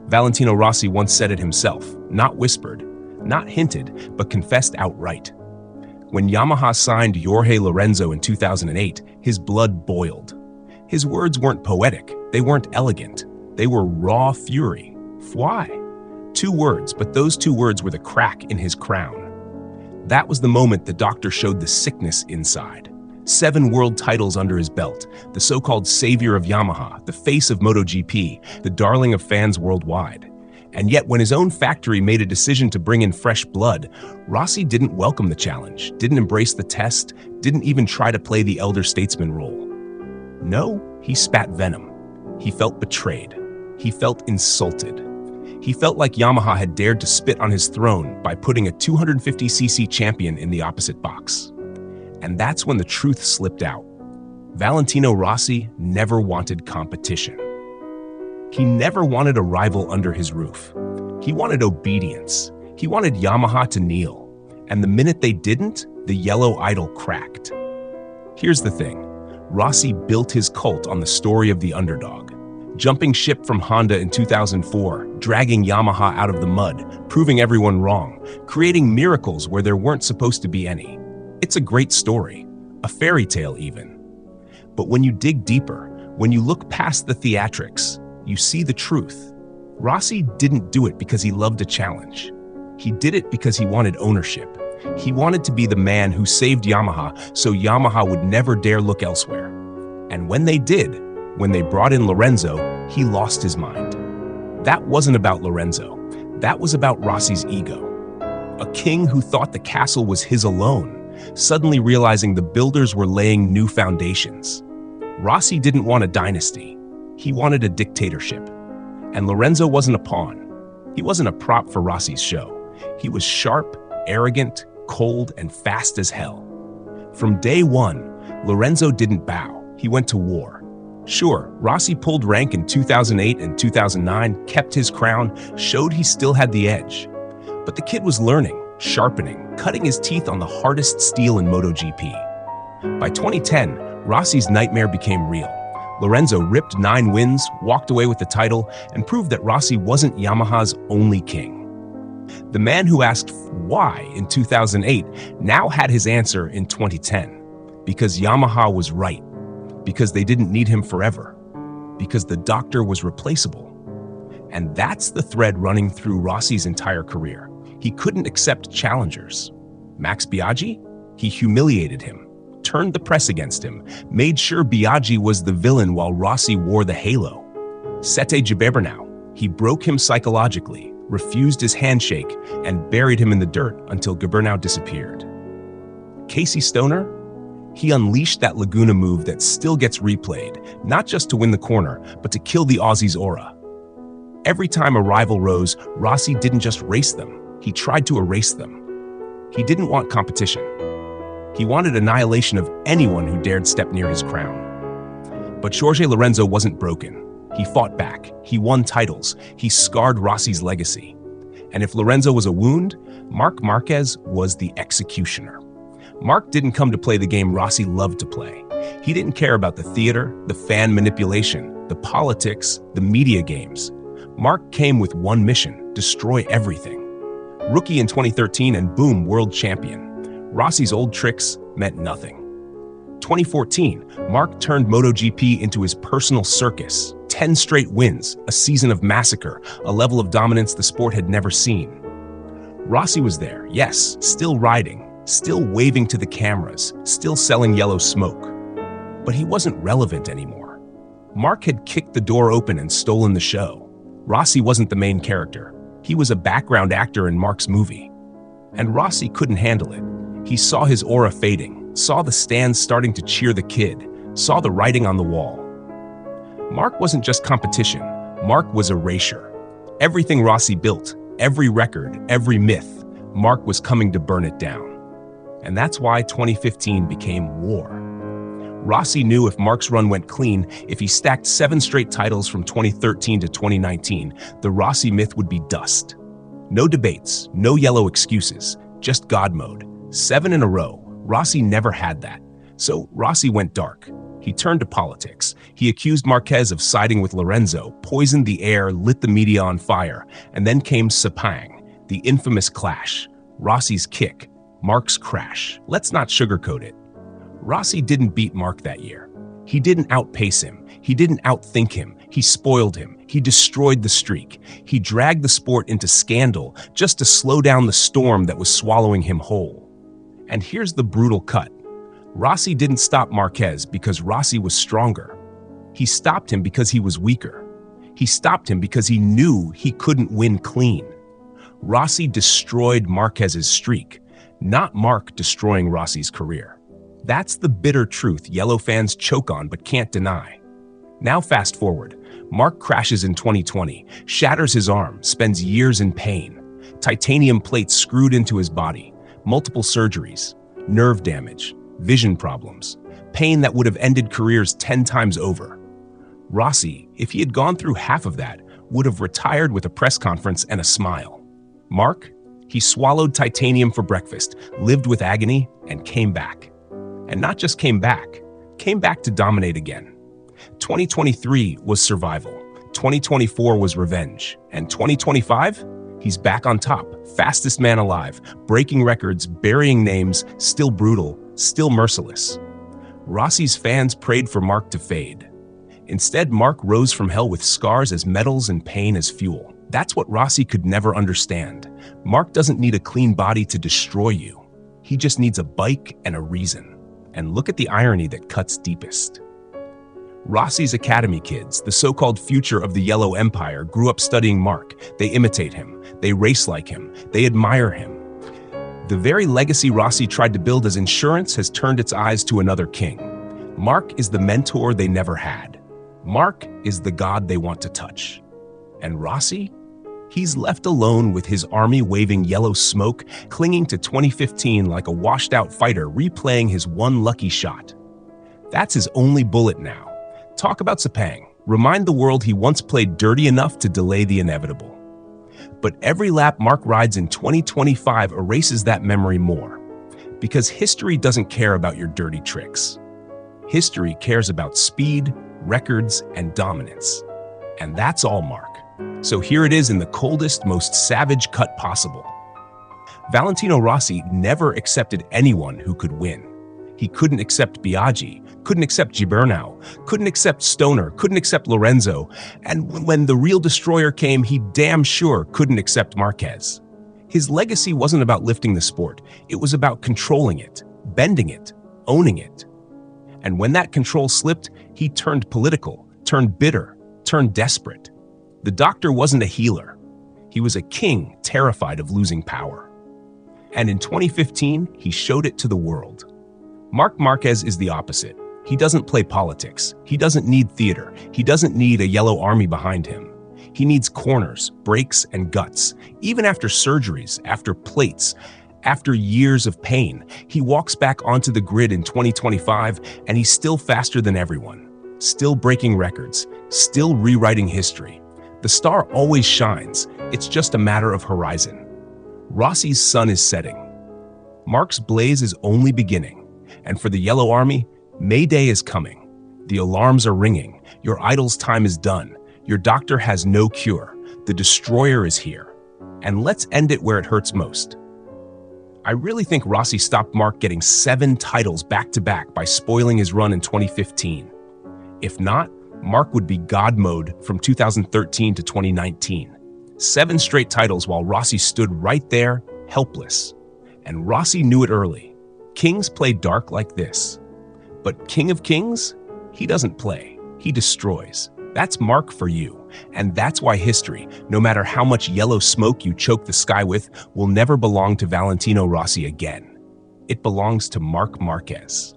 Valentino Rossi once said it himself, not whispered, not hinted, but confessed outright. When Yamaha signed Jorge Lorenzo in 2008, his blood boiled. His words weren't poetic, they weren't elegant, they were raw fury. Why? 2 words, but those 2 words were the crack in his crown. That was the moment the doctor showed the sickness inside. 7 world titles under his belt, the so-called savior of Yamaha, the face of MotoGP, the darling of fans worldwide. And yet, when his own factory made a decision to bring in fresh blood, Rossi didn't welcome the challenge, didn't embrace the test, didn't even try to play the elder statesman role. No, he spat venom. He felt betrayed. He felt insulted. He felt like Yamaha had dared to spit on his throne by putting a 250cc champion in the opposite box. And that's when the truth slipped out. Valentino Rossi never wanted competition. He never wanted a rival under his roof. He wanted obedience. He wanted Yamaha to kneel. And the minute they didn't, the yellow idol cracked. Here's the thing. Rossi built his cult on the story of the underdog. Jumping ship from Honda in 2004, dragging Yamaha out of the mud, proving everyone wrong, creating miracles where there weren't supposed to be any. It's a great story, a fairy tale even. But when you dig deeper, when you look past the theatrics, you see the truth. Rossi didn't do it because he loved a challenge. He did it because he wanted ownership. He wanted to be the man who saved Yamaha so Yamaha would never dare look elsewhere. And when they did, when they brought in Lorenzo, he lost his mind. That wasn't about Lorenzo. That was about Rossi's ego. A king who thought the castle was his alone, suddenly realizing the builders were laying new foundations. Rossi didn't want a dynasty. He wanted a dictatorship. And Lorenzo wasn't a pawn. He wasn't a prop for Rossi's show. He was sharp, arrogant, cold, and fast as hell. From day one, Lorenzo didn't bow. He went to war. Sure, Rossi pulled rank in 2008 and 2009, kept his crown, showed he still had the edge. But the kid was learning, sharpening, cutting his teeth on the hardest steel in MotoGP. By 2010, Rossi's nightmare became real. Lorenzo ripped 9 wins, walked away with the title, and proved that Rossi wasn't Yamaha's only king. The man who asked why in 2008 now had his answer in 2010. Because Yamaha was right. Because they didn't need him forever. Because the doctor was replaceable. And that's the thread running through Rossi's entire career. He couldn't accept challengers. Max Biaggi? He humiliated him, turned the press against him, made sure Biaggi was the villain while Rossi wore the halo. Sete Gibernau? He broke him psychologically, refused his handshake, and buried him in the dirt until Gibernau disappeared. Casey Stoner? He unleashed that Laguna move that still gets replayed, not just to win the corner, but to kill the Aussie's aura. Every time a rival rose, Rossi didn't just race them, he tried to erase them. He didn't want competition. He wanted annihilation of anyone who dared step near his crown. But Jorge Lorenzo wasn't broken. He fought back, he won titles, he scarred Rossi's legacy. And if Lorenzo was a wound, Marc Márquez was the executioner. Marc didn't come to play the game Rossi loved to play. He didn't care about the theater, the fan manipulation, the politics, the media games. Marc came with one mission: destroy everything. Rookie in 2013 and boom, world champion. Rossi's old tricks meant nothing. 2014, Marc turned MotoGP into his personal circus. 10 straight wins, a season of massacre, a level of dominance the sport had never seen. Rossi was there, yes, still riding, still waving to the cameras, still selling yellow smoke. But he wasn't relevant anymore. Marc had kicked the door open and stolen the show. Rossi wasn't the main character. He was a background actor in Marc's movie. And Rossi couldn't handle it. He saw his aura fading, saw the stands starting to cheer the kid, saw the writing on the wall. Marc wasn't just competition. Marc was erasure. Everything Rossi built, every record, every myth, Marc was coming to burn it down. And that's why 2015 became war. Rossi knew if Marc's run went clean, if he stacked 7 straight titles from 2013 to 2019, the Rossi myth would be dust. No debates, no yellow excuses, just God mode. 7 in a row. Rossi never had that. So Rossi went dark. He turned to politics. He accused Marquez of siding with Lorenzo, poisoned the air, lit the media on fire, and then came Sepang, the infamous clash, Rossi's kick, Marc's crash. Let's not sugarcoat it. Rossi didn't beat Marc that year. He didn't outpace him. He didn't outthink him. He spoiled him. He destroyed the streak. He dragged the sport into scandal just to slow down the storm that was swallowing him whole. And here's the brutal cut. Rossi didn't stop Marquez because Rossi was stronger. He stopped him because he was weaker. He stopped him because he knew he couldn't win clean. Rossi destroyed Marquez's streak, not Marc destroying Rossi's career. That's the bitter truth yellow fans choke on but can't deny. Now fast forward. Marc crashes in 2020, shatters his arm, spends years in pain. Titanium plates screwed into his body, multiple surgeries, nerve damage, vision problems, pain that would have ended careers 10 times over. Rossi, if he had gone through half of that, would have retired with a press conference and a smile. Marc, he swallowed titanium for breakfast, lived with agony, and came back. And not just came back to dominate again. 2023 was survival, 2024 was revenge, and 2025, he's back on top, fastest man alive, breaking records, burying names, still brutal, still merciless. Rossi's fans prayed for Marc to fade. Instead, Marc rose from hell with scars as metals and pain as fuel. That's what Rossi could never understand. Marc doesn't need a clean body to destroy you. He just needs a bike and a reason. And look at the irony that cuts deepest. Rossi's academy kids, the so-called future of the Yellow Empire, grew up studying Marc. They imitate him. They race like him. They admire him. The very legacy Rossi tried to build as insurance has turned its eyes to another king. Marc is the mentor they never had. Marc is the god they want to touch. And Rossi? He's left alone with his army waving yellow smoke, clinging to 2015 like a washed-out fighter replaying his one lucky shot. That's his only bullet now. Talk about Sepang. Remind the world he once played dirty enough to delay the inevitable. But every lap Marc rides in 2025 erases that memory more. Because history doesn't care about your dirty tricks. History cares about speed, records, and dominance. And that's all Marc. So here it is in the coldest, most savage cut possible. Valentino Rossi never accepted anyone who could win. He couldn't accept Biaggi, couldn't accept Gibernau, couldn't accept Stoner, couldn't accept Lorenzo, and when the real destroyer came, he damn sure couldn't accept Marquez. His legacy wasn't about lifting the sport, it was about controlling it, bending it, owning it. And when that control slipped, he turned political, turned bitter, turned desperate. The doctor wasn't a healer. He was a king terrified of losing power. And in 2015, he showed it to the world. Marc Márquez is the opposite. He doesn't play politics. He doesn't need theater. He doesn't need a yellow army behind him. He needs corners, breaks, and guts. Even after surgeries, after plates, after years of pain, he walks back onto the grid in 2025, and he's still faster than everyone. Still breaking records. Still rewriting history. The star always shines. It's just a matter of horizon. Rossi's sun is setting. Marc's blaze is only beginning. And for the Yellow Army, May Day is coming. The alarms are ringing. Your idol's time is done. Your doctor has no cure. The destroyer is here. And let's end it where it hurts most. I really think Rossi stopped Marc getting 7 titles back-to-back by spoiling his run in 2015. If not, Marc would be God mode from 2013 to 2019. 7 straight titles while Rossi stood right there, helpless. And Rossi knew it early. Kings play dark like this. But King of Kings? He doesn't play. He destroys. That's Marc for you. And that's why history, no matter how much yellow smoke you choke the sky with, will never belong to Valentino Rossi again. It belongs to Marc Márquez.